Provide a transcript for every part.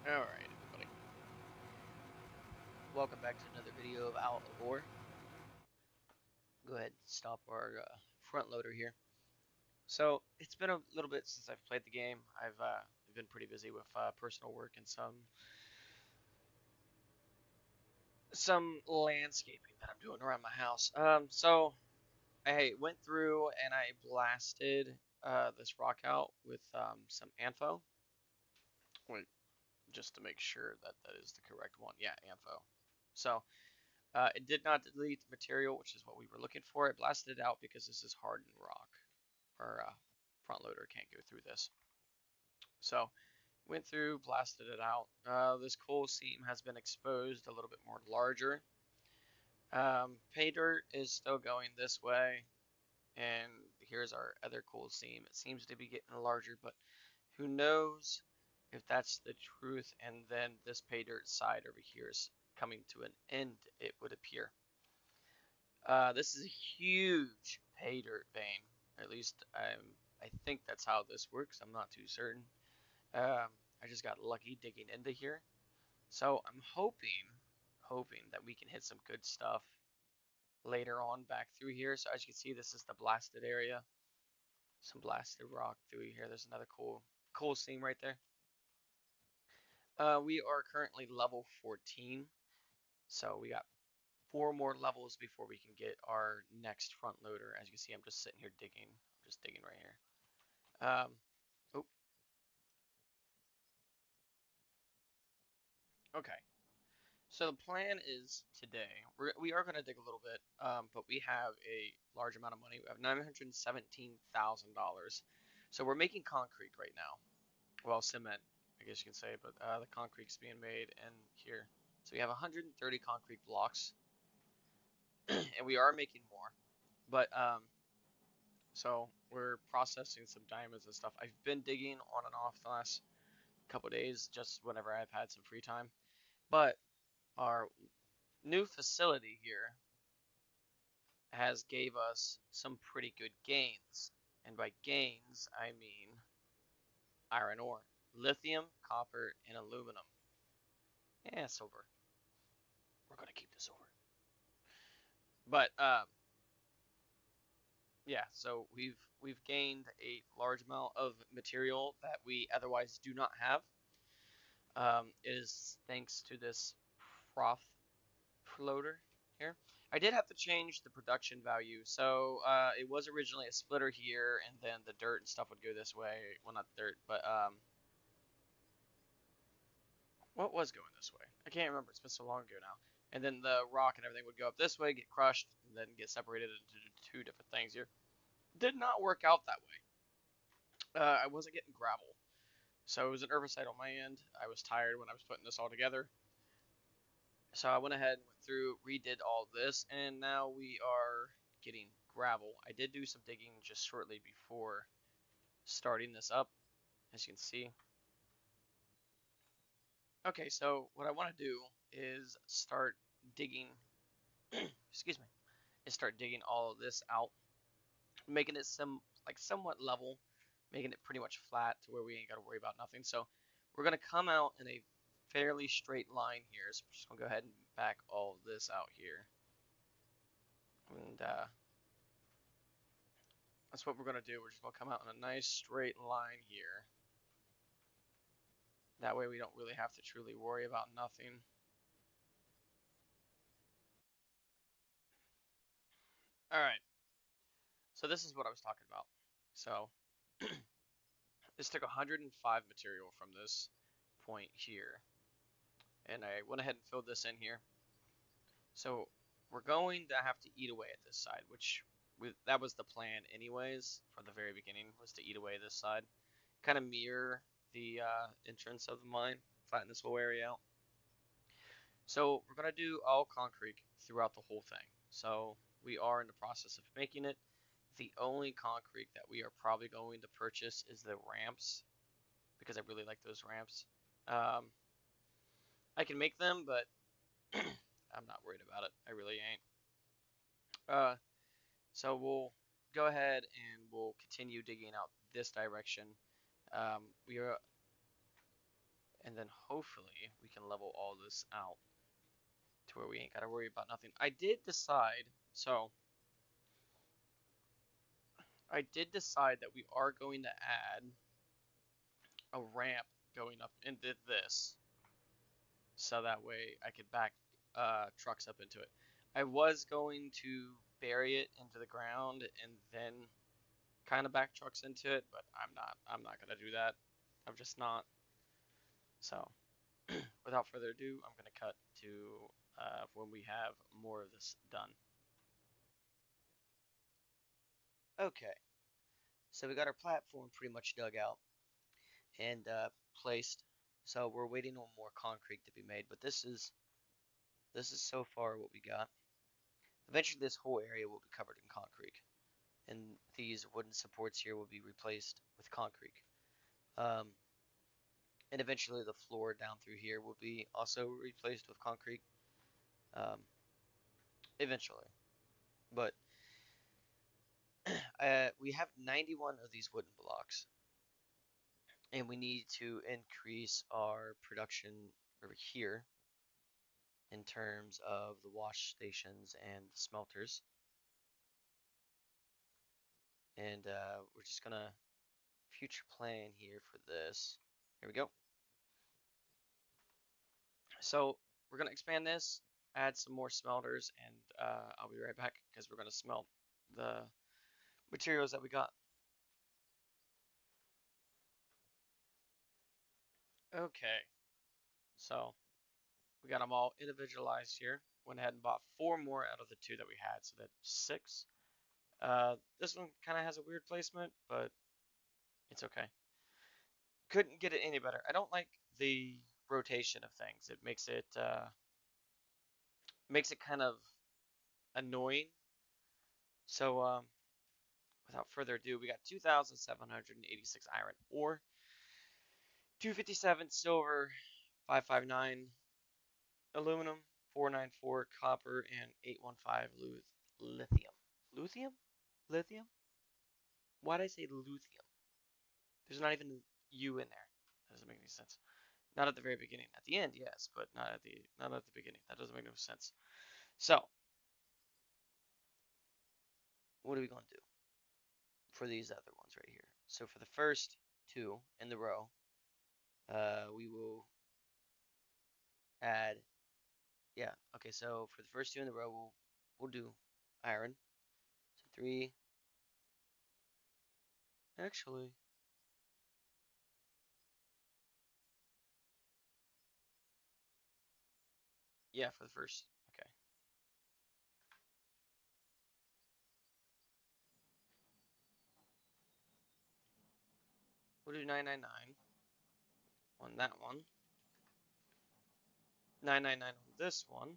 Alright, everybody. Welcome back to another video of Out of Ore. Go ahead and stop our front loader here. So, it's been a little bit since I've played the game. I've been pretty busy with personal work and some landscaping that I'm doing around my house. So I went through and I blasted this rock out with some Anfo. Wait, just to make sure that that is the correct one. Yeah, Anfo. So, it did not delete the material, which is what we were looking for. It blasted it out because this is hardened rock. Our front loader can't go through this. So went through, blasted it out. This coal seam has been exposed a little bit more larger. Pay dirt is still going this way, and here's our other coal seam. It seems to be getting larger, but who knows if that's the truth. And then this pay dirt side over here is coming to an end, it would appear. This is a huge pay dirt vein. At least I think that's how this works. I'm not too certain. I just got lucky digging into here. So I'm hoping that we can hit some good stuff later on back through here. So as you can see, this is the blasted area. Some blasted rock through here. There's another cool seam right there. We are currently level 14. So we got 4 more levels before we can get our next front loader. As you can see, I'm just sitting here digging. I'm just digging right here. Oh, okay. So the plan is today, we are going to dig a little bit, but we have a large amount of money. We have $917,000. So we're making concrete right now. Well, cement, I guess you can say, but the concrete's being made in here. So we have 130 concrete blocks, and we are making more. But so we're processing some diamonds and stuff. I've been digging on and off the last couple days, just whenever I've had some free time. But our new facility here has gave us some pretty good gains. And by gains, I mean iron ore, lithium, copper, and aluminum. Yeah, silver. We're gonna keep the silver. But yeah, so we've gained a large amount of material that we otherwise do not have. It is thanks to this froth floater here. I did have to change the production value. So it was originally a splitter here, and then the dirt and stuff would go this way. Well, not dirt, but what was going this way? I can't remember. It's been so long ago now. And then the rock and everything would go up this way, get crushed, and then get separated into 2 different things here. Did not work out that way. I wasn't getting gravel. So it was an herbicide on my end. I was tired when I was putting this all together. So I went ahead and went through, redid all this, and now we are getting gravel. I did do some digging just shortly before starting this up, as you can see. Okay, so what I want to do is start digging, excuse me, is start digging all of this out, making it somewhat level, making it pretty much flat to where we ain't got to worry about nothing. So we're gonna come out in a fairly straight line here. So we're just gonna go ahead and back all of this out here, and that's what we're gonna do. We're just gonna come out in a nice straight line here. That way we don't really have to truly worry about nothing. All right. So this is what I was talking about. So this took 105 material from this point here, and I went ahead and filled this in here. So we're going to have to eat away at this side, which that was the plan anyways from the very beginning, was to eat away this side, kind of mirror the entrance of the mine, flatten this whole area out. So we're gonna do all concrete throughout the whole thing. So we are in the process of making it. The only concrete that we are probably going to purchase is the ramps, because I really like those ramps. Um, I can make them, but I'm not worried about it. I really ain't. Uh, so we'll go ahead and we'll continue digging out this direction. We are, and then hopefully we can level all this out to where we ain't got to worry about nothing. I did decide that we are going to add a ramp going up into this, so that way I could back trucks up into it. I was going to bury it into the ground and then kind of back trucks into it, but I'm not gonna do that. I'm just not. So without further ado, I'm gonna cut to when we have more of this done. Okay, so we got our platform pretty much dug out and placed. So we're waiting on more concrete to be made, but this is so far what we got. Eventually, this whole area will be covered in concrete, and these wooden supports here will be replaced with concrete. Um, and eventually, the floor down through here will be also replaced with concrete. Um, eventually, but we have 91 of these wooden blocks, and we need to increase our production over here in terms of the wash stations and the smelters. And we're just gonna future plan here for this. Here we go. So we're gonna expand this, add some more smelters, and I'll be right back because we're gonna smelt the materials that we got. Okay, so we got them all individualized here. Went ahead and bought 4 more out of the 2 that we had, so that's 6. This one kind of has a weird placement, but it's okay. Couldn't get it any better. I don't like the rotation of things. It makes it kind of annoying. So without further ado, we got 2,786 iron ore, 257 silver, 559 aluminum, 494 copper, and 815 lithium. Lithium? Lithium? Why did I say lithium? There's not even a U in there. That doesn't make any sense. Not at the very beginning. At the end, yes, but not at the beginning. That doesn't make no sense. So, what are we going to do for these other ones right here? So for the first 2 in the row, we will add, yeah, okay, so for the first 2 in the row, we'll do iron. So 3, actually, yeah, for the first, okay. We'll do 999 on that one, 999 on this one,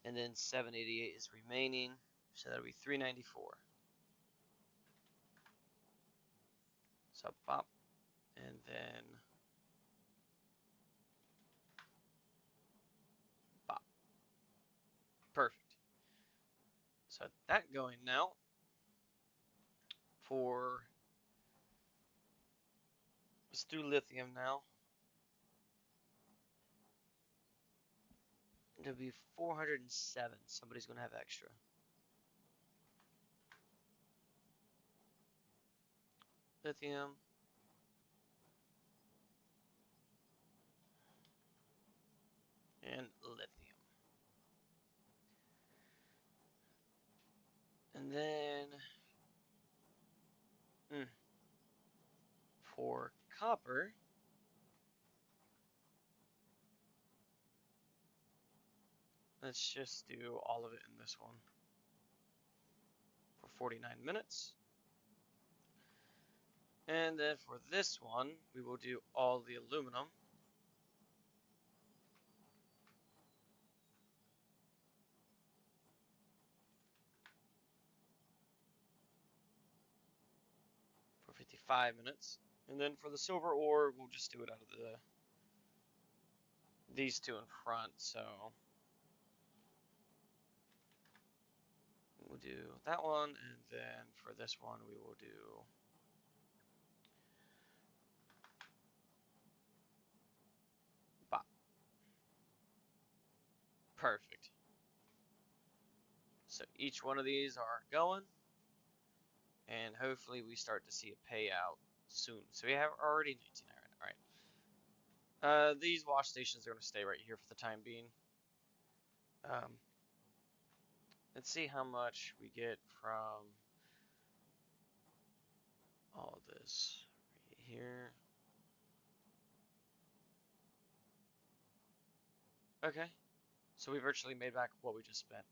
and then 788 is remaining, so that'll be 394. So bop, and then bop. Perfect. So that going now for, let's do lithium now. It'll be 407. Somebody's going to have extra. Lithium. And lithium. And then for copper, let's just do all of it in this one for 49 minutes. And then for this one, we will do all the aluminum. For 55 minutes. And then for the silver ore, we'll just do it out of these 2 in front. So we'll do that one, and then for this one, we will do Perfect. So each one of these are going, and hopefully we start to see a payout soon. So we have already 19 iron. All right. These wash stations are going to stay right here for the time being. Um, let's see how much we get from all this right here. Okay, so we virtually made back what we just spent.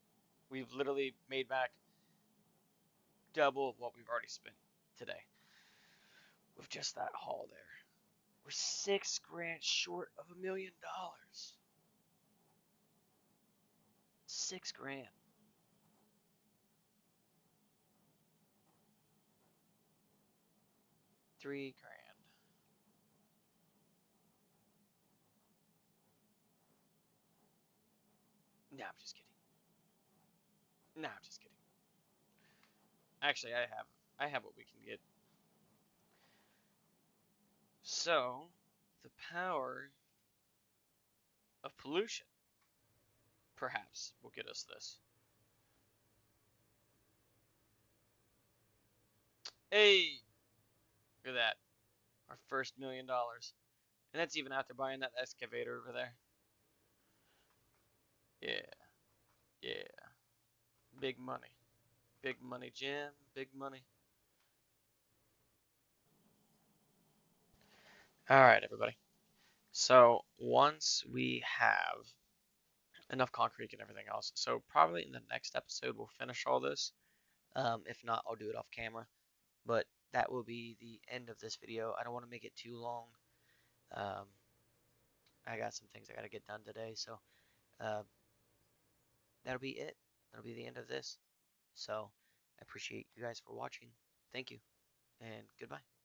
We've literally made back double what we've already spent today with just that haul there. We're 6 grand short of $1 million. 6 grand. 3 grand. No, I'm just kidding. No, I'm just kidding. Actually, I have what we can get. So, the power of pollution, perhaps, will get us this. Hey, look at that. Our first $1 million. And that's even after buying that excavator over there. Yeah, yeah. Big money. Big money, Jim. Big money. All right, everybody. So once we have enough concrete and everything else, so probably in the next episode we'll finish all this. If not, I'll do it off camera. But that will be the end of this video. I don't want to make it too long. Um, I got some things I got to get done today, so uh, that'll be it. That'll be the end of this. So I appreciate you guys for watching. Thank you, and goodbye.